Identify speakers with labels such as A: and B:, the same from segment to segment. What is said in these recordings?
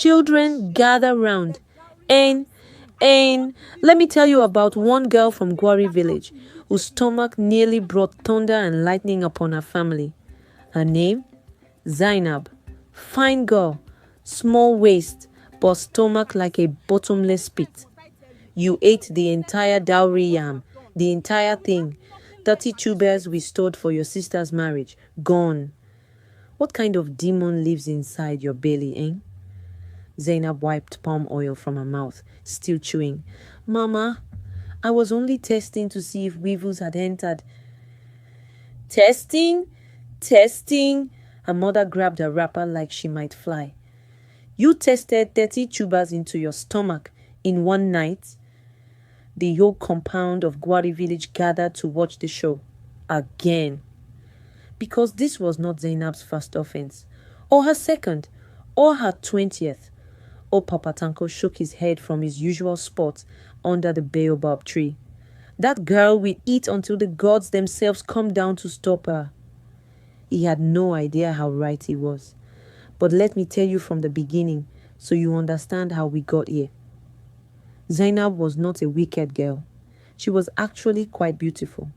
A: Children gather round. And, and let me tell you about one girl from Gwari village whose stomach nearly brought thunder and lightning upon her family. Her name? Zainab. Fine girl, small waist, but stomach like a bottomless pit. You ate the entire dowry yam, the entire thing. 30 tubers we stored for your sister's marriage. Gone. What kind of demon lives inside your belly, eh? Zainab wiped palm oil from her mouth, still chewing. Mama, I was only testing to see if weevils had entered. Testing? Testing? Her mother grabbed her wrapper like she might fly. You tested 30 tubers into your stomach in one night? The whole compound of Gwari village gathered to watch the show. Again. Because this was not Zainab's first offense, or her second, or her 20th. Old Papa Tanko shook his head from his usual spot under the baobab tree. That girl will eat until the gods themselves come down to stop her. He had no idea how right he was. But let me tell you from the beginning, so you understand how we got here. Zainab was not a wicked girl. She was actually quite beautiful.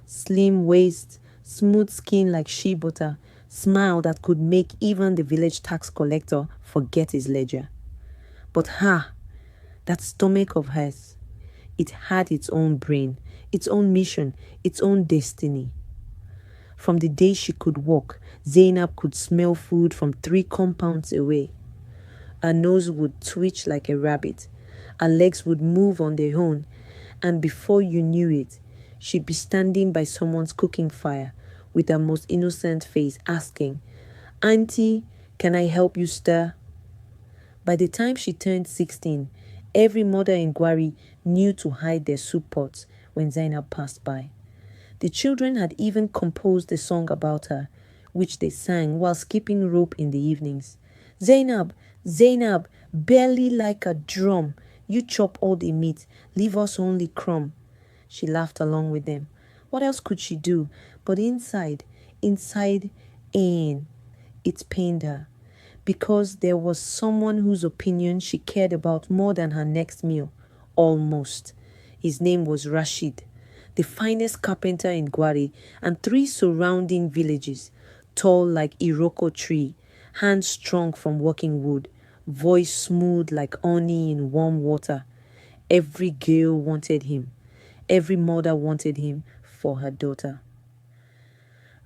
A: Slim waist, smooth skin like shea butter, smile that could make even the village tax collector forget his ledger. But that stomach of hers, it had its own brain, its own mission, its own destiny. From the day she could walk, Zainab could smell food from 3 compounds away. Her nose would twitch like a rabbit. Her legs would move on their own, and before you knew it, she'd be standing by someone's cooking fire with her most innocent face asking, Auntie, can I help you stir? By the time she turned 16, every mother in Gwari knew to hide their soup pots when Zainab passed by. The children had even composed a song about her, which they sang while skipping rope in the evenings. Zainab, Zainab, belly like a drum. You chop all the meat, leave us only crumb. She laughed along with them. What else could she do? But inside, it pained her. Because there was someone whose opinion she cared about more than her next meal. Almost. His name was Rashid, the finest carpenter in Gwari and 3 surrounding villages, tall like Iroko tree, hands strong from working wood, voice smooth like honey in warm water. Every girl wanted him. Every mother wanted him for her daughter.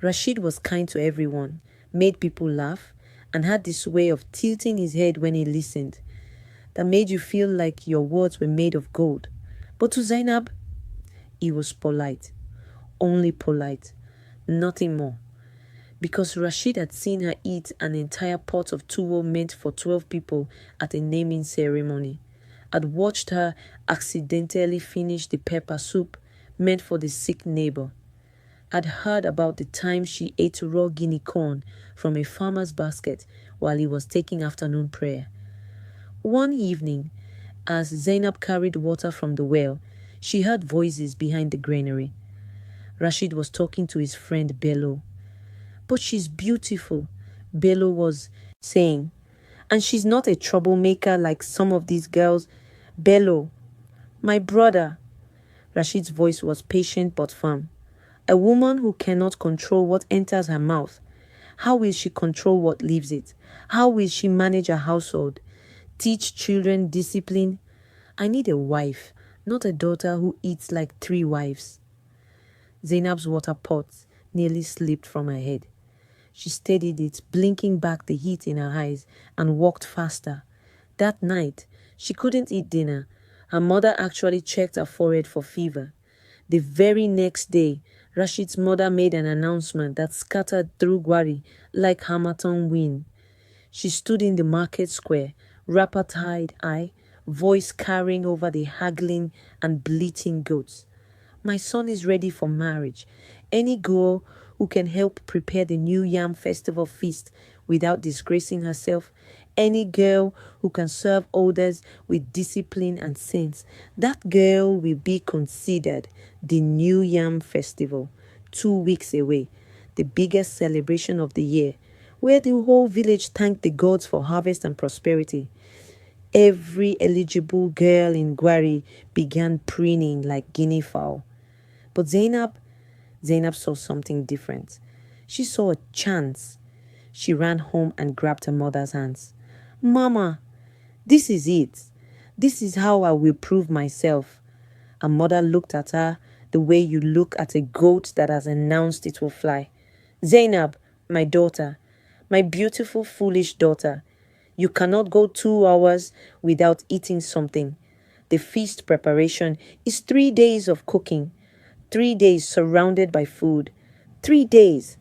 A: Rashid was kind to everyone, made people laugh, and had this way of tilting his head when he listened that made you feel like your words were made of gold. But to Zainab, he was polite. Only polite. Nothing more. Because Rashid had seen her eat an entire pot of tuwo meant for 12 people at a naming ceremony. Had watched her accidentally finish the pepper soup meant for the sick neighbor. Had heard about the time she ate raw guinea corn from a farmer's basket while he was taking afternoon prayer. One evening, as Zainab carried water from the well, she heard voices behind the granary. Rashid was talking to his friend Bello. But she's beautiful, Bello was saying. And she's not a troublemaker like some of these girls. Bello, my brother. Rashid's voice was patient but firm. A woman who cannot control what enters her mouth. How will she control what leaves it? How will she manage a household? Teach children discipline? I need a wife, not a daughter who eats like 3 wives. Zainab's water pot nearly slipped from her head. She steadied it, blinking back the heat in her eyes, and walked faster. That night, she couldn't eat dinner. Her mother actually checked her forehead for fever. The very next day, Rashid's mother made an announcement that scattered through Gwari like Hamilton wind. She stood in the market square, wrapper tied eye, voice carrying over the haggling and bleating goats. My son is ready for marriage. Any girl who can help prepare the new yam festival feast without disgracing herself, any girl who can serve others with discipline and sense, that girl will be considered the new yam festival, 2 weeks away, the biggest celebration of the year, where the whole village thanked the gods for harvest and prosperity. Every eligible girl in Gwari began preening like guinea fowl. But Zainab saw something different. She saw a chance. She ran home and grabbed her mother's hands. Mama, this is it. This is how I will prove myself. Her mother looked at her the way you look at a goat that has announced it will fly. Zainab, my daughter, my beautiful, foolish daughter, you cannot go 2 hours without eating something. The feast preparation is 3 days of cooking, 3 days surrounded by food. 3 days.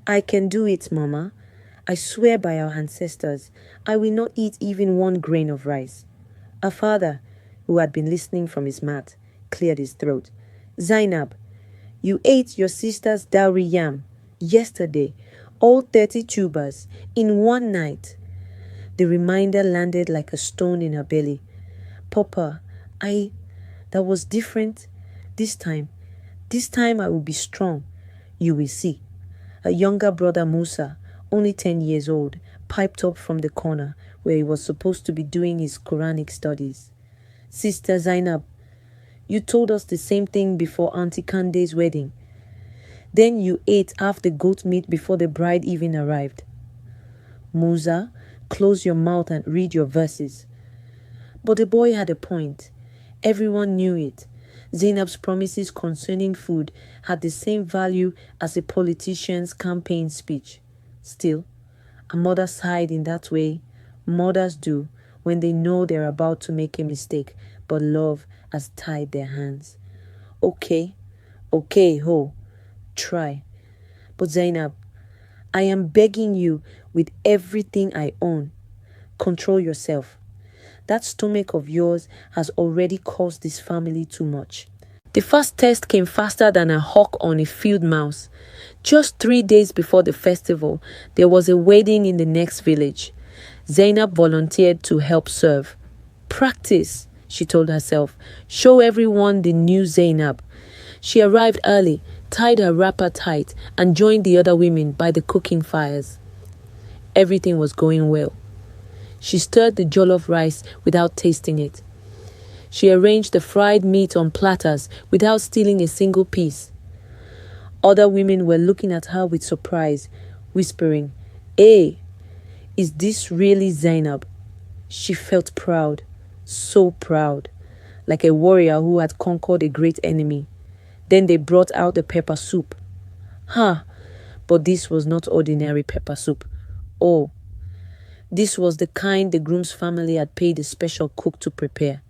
A: I can do it, Mama. I swear by our ancestors, I will not eat even 1 grain of rice. Her father, who had been listening from his mat, cleared his throat. Zainab, you ate your sister's dowry yam yesterday, all 30 tubers, in one night. The reminder landed like a stone in her belly. Papa, that was different. This time I will be strong. You will see. Her younger brother Musa, only 10 years old, piped up from the corner where he was supposed to be doing his Quranic studies. Sister Zainab, you told us the same thing before Auntie Kande's wedding. Then you ate half the goat meat before the bride even arrived. Musa, close your mouth and read your verses. But the boy had a point. Everyone knew it. Zainab's promises concerning food had the same value as a politician's campaign speech. Still, a mother sighed in that way. Mothers do when they know they're about to make a mistake, but love has tied their hands. Okay, ho, try. But Zainab, I am begging you with everything I own. Control yourself. That stomach of yours has already caused this family too much. The first test came faster than a hawk on a field mouse. Just 3 days before the festival, there was a wedding in the next village. Zainab volunteered to help serve. Practice, she told herself. Show everyone the new Zainab. She arrived early, tied her wrapper tight, and joined the other women by the cooking fires. Everything was going well. She stirred the jollof rice without tasting it. She arranged the fried meat on platters without stealing a single piece. Other women were looking at her with surprise, whispering, "Hey, is this really Zainab?" She felt proud, so proud, like a warrior who had conquered a great enemy. Then they brought out the pepper soup. But this was not ordinary pepper soup. Oh, this was the kind the groom's family had paid a special cook to prepare.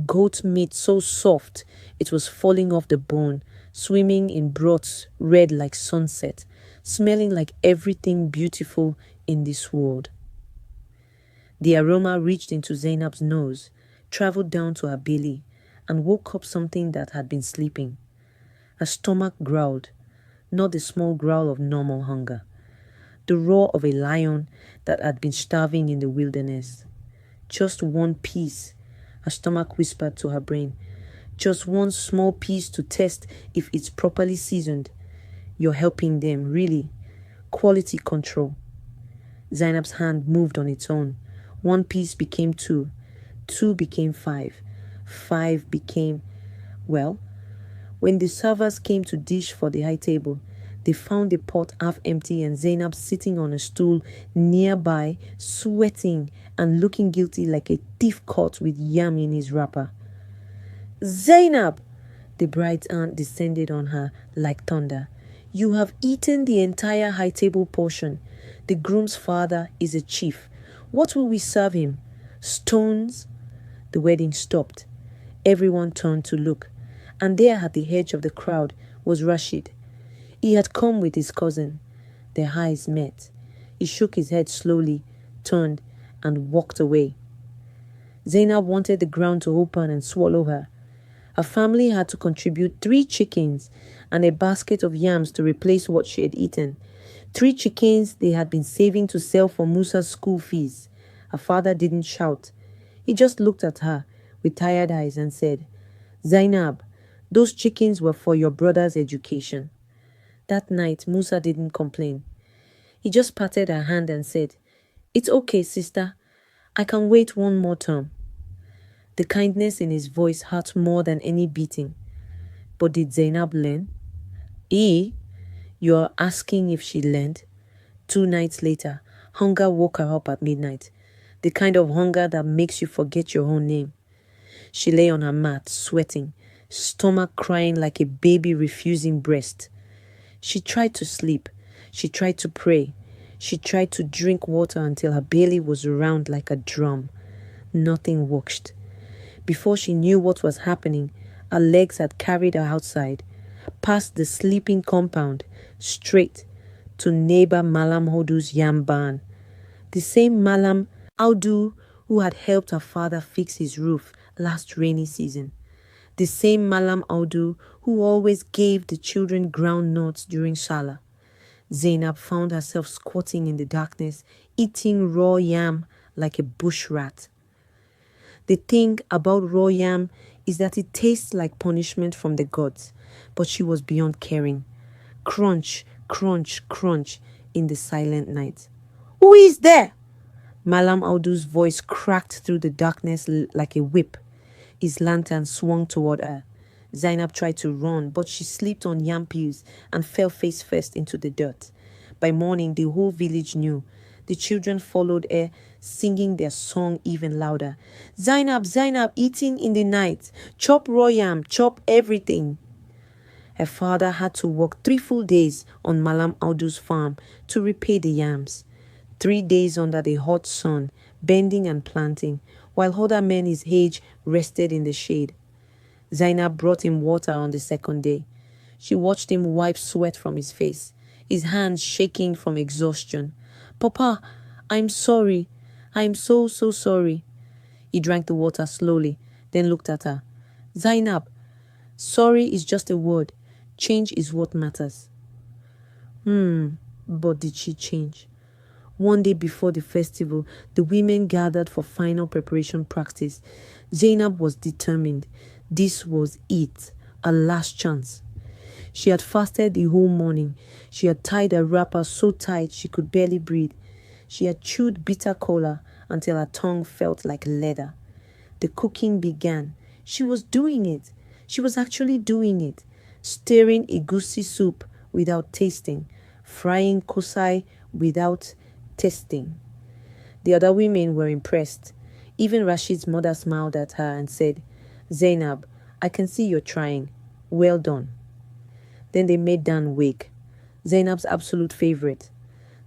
A: Goat meat so soft it was falling off the bone, swimming in broths red like sunset, smelling like everything beautiful in this world. The aroma reached into Zainab's nose, traveled down to her belly, and woke up something that had been sleeping. Her stomach growled, not the small growl of normal hunger, the roar of a lion that had been starving in the wilderness. Just one piece, her stomach whispered to her brain. Just one small piece to test if it's properly seasoned. You're helping them, really. Quality control. Zainab's hand moved on its own. 1 piece became 2. 2 became 5. 5 became... Well, when the servers came to dish for the high table, they found the pot half empty and Zainab sitting on a stool nearby, sweating and looking guilty like a thief caught with yam in his wrapper. Zainab! The bride's aunt descended on her like thunder. You have eaten the entire high table portion. The groom's father is a chief. What will we serve him? Stones? The wedding stopped. Everyone turned to look, and there at the edge of the crowd was Rashid. He had come with his cousin. Their eyes met. He shook his head slowly, turned, and walked away. Zainab wanted the ground to open and swallow her. Her family had to contribute 3 chickens and a basket of yams to replace what she had eaten. 3 chickens they had been saving to sell for Musa's school fees. Her father didn't shout. He just looked at her with tired eyes and said, Zainab, those chickens were for your brother's education. That night, Musa didn't complain. He just patted her hand and said, "It's okay, sister. I can wait one more term." The kindness in his voice hurt more than any beating. But did Zainab learn? E, you are asking if she learned? 2 nights later, hunger woke her up at midnight. The kind of hunger that makes you forget your own name. She lay on her mat, sweating, stomach crying like a baby refusing breast. She tried to sleep. She tried to pray. She tried to drink water until her belly was round like a drum. Nothing worked. Before she knew what was happening, her legs had carried her outside, past the sleeping compound, straight to neighbor Malam Hodu's yam barn. The same Malam Audu who had helped her father fix his roof last rainy season. The same Malam Audu who always gave the children groundnuts during Salah. Zainab found herself squatting in the darkness, eating raw yam like a bush rat. The thing about raw yam is that it tastes like punishment from the gods, but she was beyond caring. Crunch, crunch, crunch in the silent night. "Who is there?" Malam Audu's voice cracked through the darkness like a whip. His lantern swung toward her. Zainab tried to run, but she slipped on yam peels and fell face first into the dirt. By morning, the whole village knew. The children followed her, singing their song even louder. "Zainab, Zainab, eating in the night. Chop raw yam, chop everything." Her father had to work 3 full days on Malam Audu's farm to repay the yams. 3 days under the hot sun, bending and planting, while other men his age rested in the shade. Zainab brought him water on the second day. She watched him wipe sweat from his face, his hands shaking from exhaustion. "Papa, I'm sorry. I'm so sorry." He drank the water slowly, then looked at her. "Zainab, sorry is just a word. Change is what matters." But did she change? One day before the festival, the women gathered for final preparation practice. Zainab was determined. This was it, a last chance. She had fasted the whole morning. She had tied her wrapper so tight she could barely breathe. She had chewed bitter cola until her tongue felt like leather. The cooking began. She was doing it. She was actually doing it. Stirring egusi soup without tasting. Frying kosai without tasting. The other women were impressed. Even Rashid's mother smiled at her and said, "Zainab, I can see you're trying. Well done." Then they made Dan wake, Zainab's absolute favorite,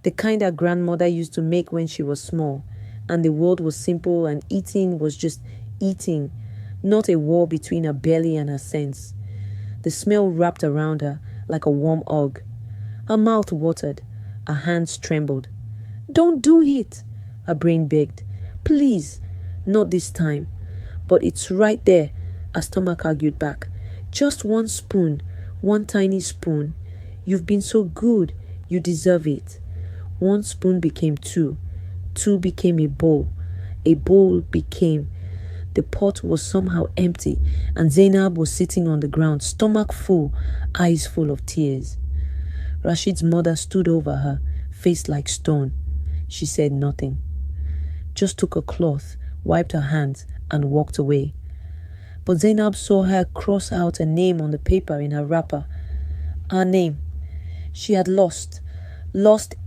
A: the kind her grandmother used to make when she was small, and the world was simple and eating was just eating, not a war between her belly and her sense. The smell wrapped around her like a warm hug. Her mouth watered, her hands trembled. "Don't do it," her brain begged. "Please, not this time." "But it's right there," her stomach argued back. "Just one spoon, one tiny spoon. You've been so good, you deserve it." One spoon became two. Two became a bowl. A bowl became... The pot was somehow empty, and Zainab was sitting on the ground, stomach full, eyes full of tears. Rashid's mother stood over her, face like stone. She said nothing. Just took a cloth, wiped her hands, and walked away. But Zainab saw her cross out a name on the paper in her wrapper. Her name. She had lost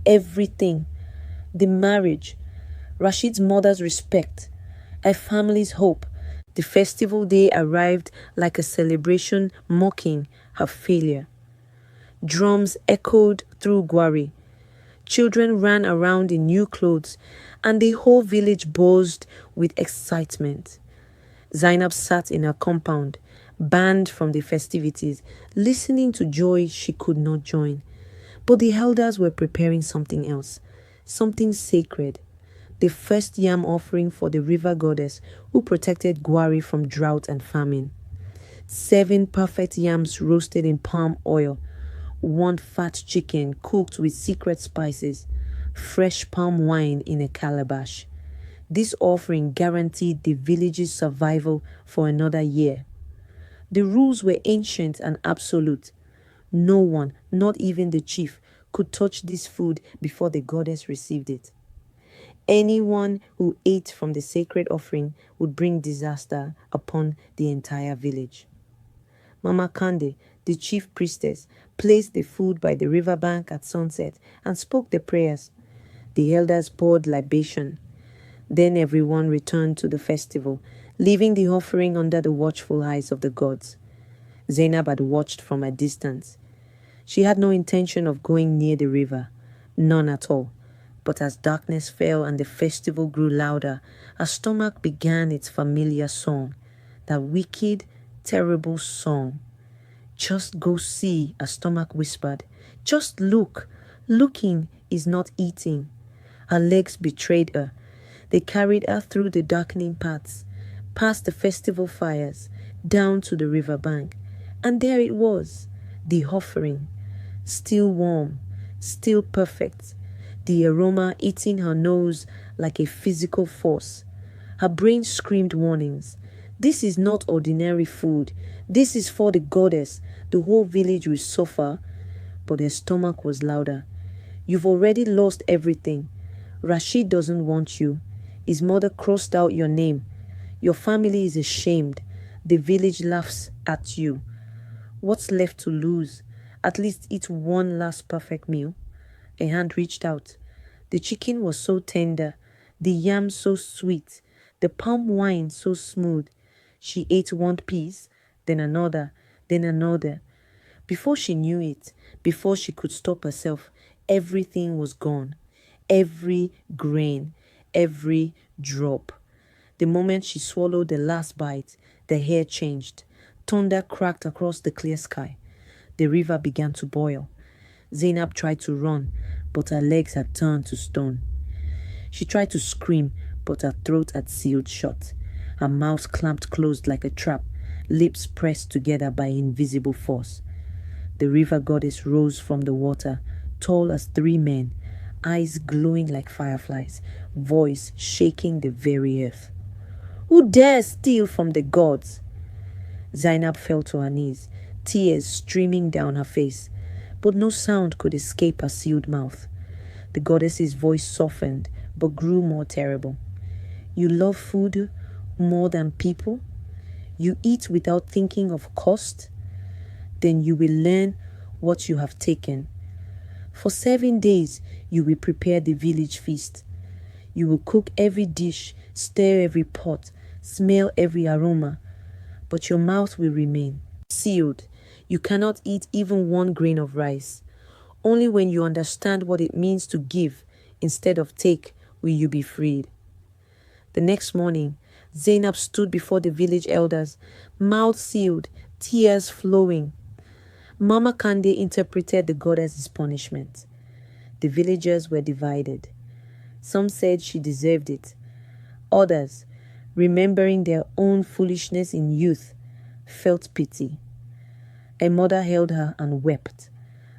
A: everything. The marriage, Rashid's mother's respect, her family's hope. The festival day arrived like a celebration mocking her failure. Drums echoed through Gwari. Children ran around in new clothes, and the whole village buzzed with excitement. Zainab sat in her compound, banned from the festivities, listening to joy she could not join. But the elders were preparing something else, something sacred. The first yam offering for the river goddess who protected Gwari from drought and famine. 7 perfect yams roasted in palm oil, 1 fat chicken cooked with secret spices, fresh palm wine in a calabash. This offering guaranteed the village's survival for another year. The rules were ancient and absolute. No one, not even the chief, could touch this food before the goddess received it. Anyone who ate from the sacred offering would bring disaster upon the entire village. Mama Kande, the chief priestess, placed the food by the riverbank at sunset and spoke the prayers. The elders poured libation. Then everyone returned to the festival, leaving the offering under the watchful eyes of the gods. Zainab had watched from a distance. She had no intention of going near the river, none at all. But as darkness fell and the festival grew louder, her stomach began its familiar song, that wicked, terrible song. Just go see, her stomach whispered. Just look. Looking is not eating. Her legs betrayed her. They carried her through the darkening paths, past the festival fires, down to the river bank. And there it was, the offering, still warm, still perfect, the aroma eating her nose like a physical force. Her brain screamed warnings. This is not ordinary food. This is for the goddess. The whole village will suffer. But her stomach was louder. You've already lost everything. Rashid doesn't want you. His mother crossed out your name. Your family is ashamed. The village laughs at you. What's left to lose? At least eat one last perfect meal. A hand reached out. The chicken was so tender, the yam so sweet, the palm wine so smooth. She ate one piece, then another, then another. Before she knew it, before she could stop herself, everything was gone. Every grain, every drop. The moment she swallowed the last bite, the air changed. Thunder cracked across the clear sky. The river began to boil. Zainab tried to run, but her legs had turned to stone. She tried to scream, but her throat had sealed shut. Her mouth clamped closed like a trap, lips pressed together by invisible force. The river goddess rose from the water, tall as 3 men, eyes glowing like fireflies, voice shaking the very earth. Who dares steal from the gods? Zainab fell to her knees, tears streaming down her face, but no sound could escape her sealed mouth. The goddess's voice softened, but grew more terrible. You love food more than people? You eat without thinking of cost? Then you will learn what you have taken. For 7 days, you will prepare the village feast. You will cook every dish, stir every pot, smell every aroma, but your mouth will remain sealed. You cannot eat even 1 grain of rice. Only when you understand what it means to give instead of take will you be freed. The next morning, Zainab stood before the village elders, mouth sealed, tears flowing. Mama Kande interpreted the goddess's punishment. The villagers were divided. Some said she deserved it. Others, remembering their own foolishness in youth, felt pity. A mother held her and wept.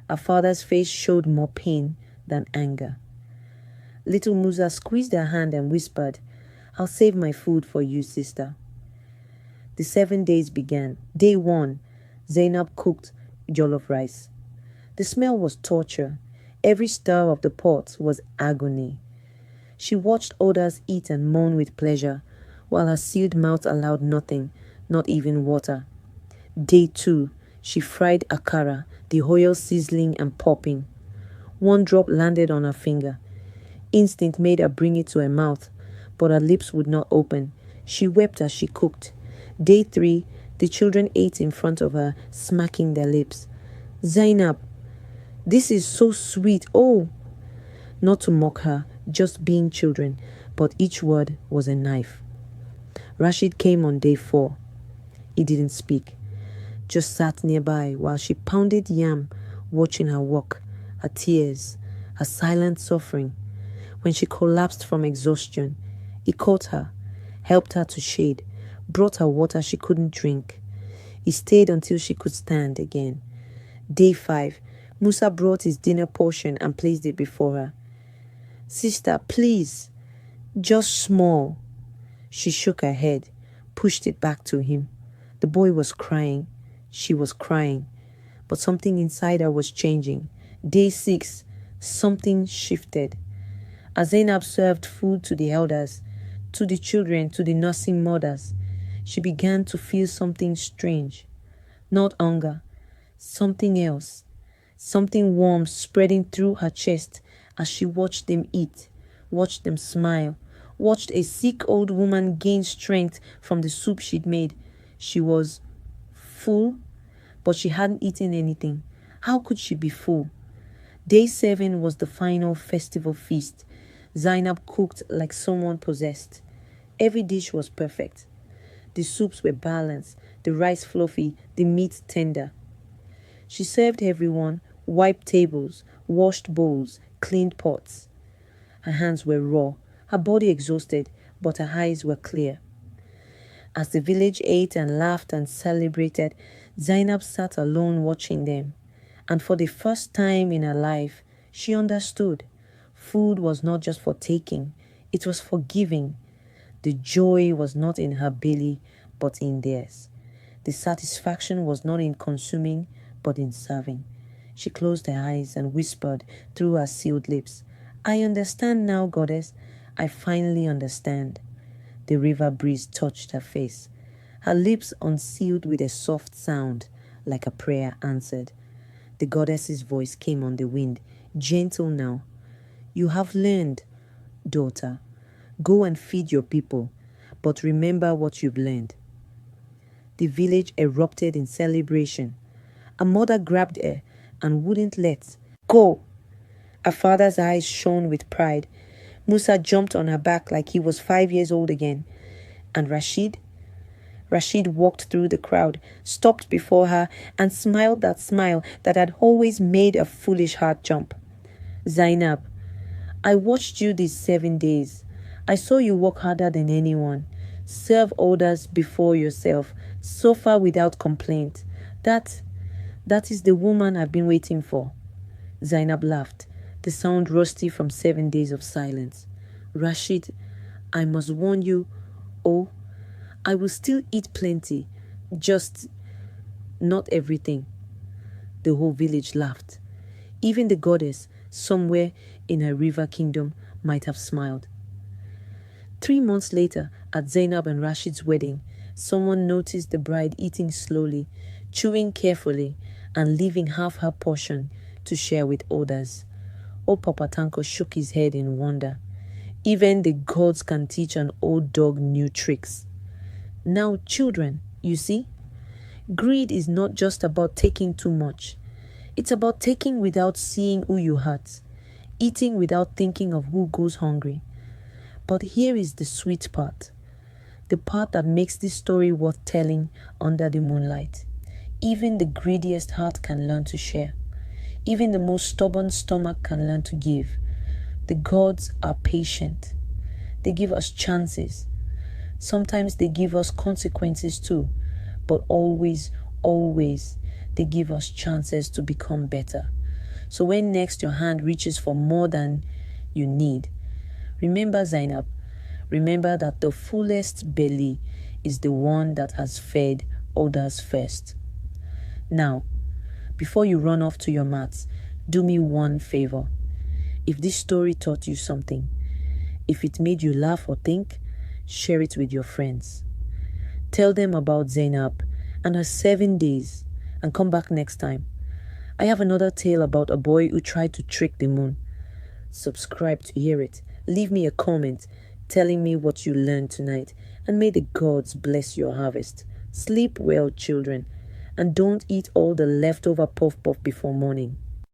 A: Her father's face showed more pain than anger. Little Musa squeezed her hand and whispered, I'll save my food for you, sister. The 7 days began. Day 1, Zainab cooked jollof rice. The smell was torture. Every stir of the pot was agony. She watched others eat and moan with pleasure, while her sealed mouth allowed nothing, not even water. Day 2, she fried akara, the oil sizzling and popping. 1 drop landed on her finger. Instinct made her bring it to her mouth, but her lips would not open. She wept as she cooked. Day 3, the children ate in front of her, smacking their lips. Zainab, this is so sweet. Oh! Not to mock her, just being children, but each word was a knife. Rashid came on day 4. He didn't speak, just sat nearby while she pounded yam, watching her walk, her tears, her silent suffering. When she collapsed from exhaustion, he caught her, helped her to shade, brought her water she couldn't drink. He stayed until she could stand again. Day 5, Musa brought his dinner portion and placed it before her. Sister, please, just small. She shook her head, pushed it back to him. The boy was crying. She was crying. But something inside her was changing. Day 6, something shifted. As Zainab served food to the elders, to the children, to the nursing mothers, she began to feel something strange. Not hunger, something else. Something warm spreading through her chest as she watched them eat, watched them smile, watched a sick old woman gain strength from the soup she'd made. She was full, but she hadn't eaten anything. How could she be full? Day 7 was the final festival feast. Zainab cooked like someone possessed. Every dish was perfect. The soups were balanced, the rice fluffy, the meat tender. She served everyone, wiped tables, washed bowls, cleaned pots. Her hands were raw, her body exhausted, but her eyes were clear. As the village ate and laughed and celebrated, Zainab sat alone watching them. And for the first time in her life, she understood. Food was not just for taking, it was for giving. The joy was not in her belly, but in theirs. The satisfaction was not in consuming, but in serving. She closed her eyes and whispered through her sealed lips, "I understand now, goddess. I finally understand." The river breeze touched her face. Her lips unsealed with a soft sound, like a prayer answered. The goddess's voice came on the wind, gentle now. "You have learned, daughter. Go and feed your people, but remember what you've learned." The village erupted in celebration. A mother grabbed her and wouldn't let go. Her father's eyes shone with pride. Musa jumped on her back like he was 5 years old again. And Rashid walked through the crowd, stopped before her, and smiled that smile that had always made a foolish heart jump. "Zainab, I watched you these 7 days. I saw you work harder than anyone. Serve others before yourself. Suffer without complaint. That is the woman I've been waiting for." Zainab laughed, the sound rusty from 7 days of silence. "Rashid, I must warn you, oh, I will still eat plenty, just not everything." The whole village laughed. Even the goddess, somewhere in her river kingdom, might have smiled. 3 months later, at Zainab and Rashid's wedding, someone noticed the bride eating slowly, chewing carefully, and leaving half her portion to share with others. Old Papa Tanko shook his head in wonder. Even the gods can teach an old dog new tricks. Now, children, you see, greed is not just about taking too much. It's about taking without seeing who you hurt, eating without thinking of who goes hungry. But here is the sweet part, the part that makes this story worth telling under the moonlight. Even the greediest heart can learn to share. Even the most stubborn stomach can learn to give. The gods are patient. They give us chances. Sometimes they give us consequences too, but always, they give us chances to become better. So when next your hand reaches for more than you need, remember, Zainab, remember that the fullest belly is the one that has fed others first. Now, before you run off to your mats, do me one favor. If this story taught you something, if it made you laugh or think, share it with your friends. Tell them about Zainab and her 7 days, and come back next time. I have another tale about a boy who tried to trick the moon. Subscribe to hear it. Leave me a comment telling me what you learned tonight, and may the gods bless your harvest. Sleep well, children, and don't eat all the leftover puff puff before morning.